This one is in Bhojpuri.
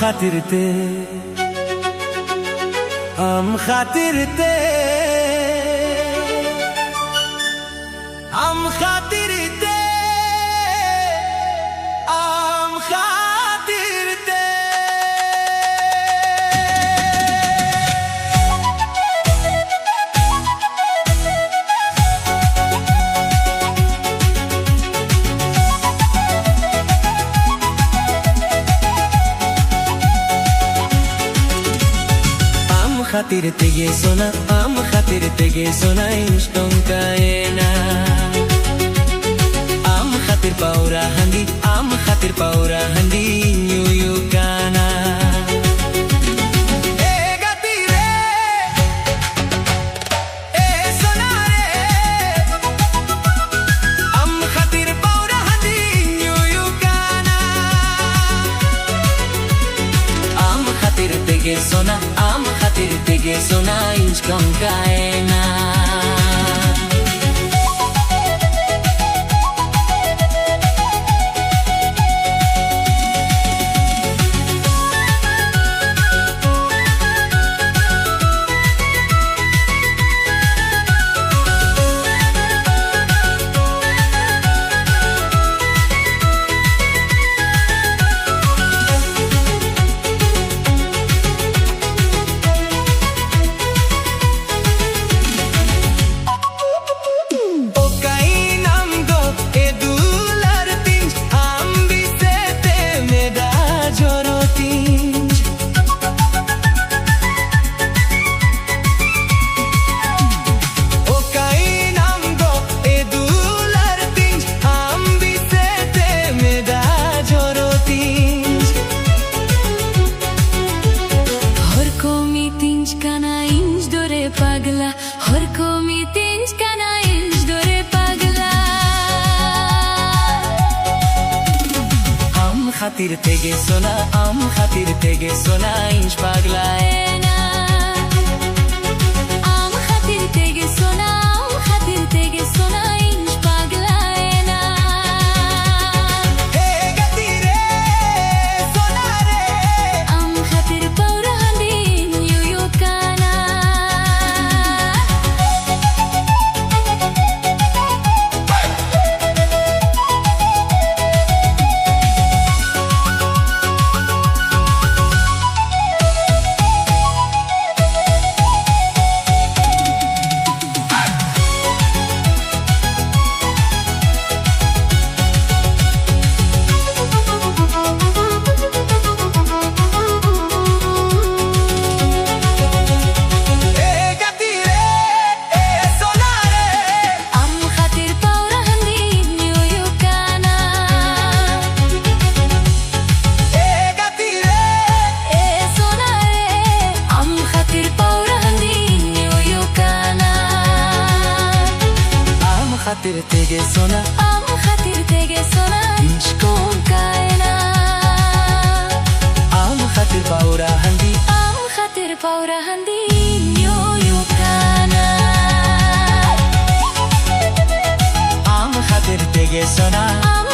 खातिरते am खातिरते am खातिरते am खातिरते खातिरते ये सोना am खातिरते ये सोना इंस्टों कायना am खातिर पाउरा हंदी am खातिर पाउरा हंदी न्यू यू गाना ए गति रे ए सोना रे am खातिर पाउरा हंदी न्यू यू गाना am खातिरते ये सोना am खातिरते ये सोना इंस्टों कायना Pagla, horko mi tinj kana inch dore pagla. Am खातिरते ये सोना am खातिरते ये सोना इंच pagla ena. Am खातिरते ये सोना am खातिरते ये सोना इंच pagla ena. Hey gati re, सोना re. Am खातिर paura handi New York kana. खातिरते ये सोना am खातिरते ये सोना इंचकों कायना am खातिर पाउरा हंदी am खातिर पाउरा हंदी न्यू यू गाना am खातिरते ये सोना am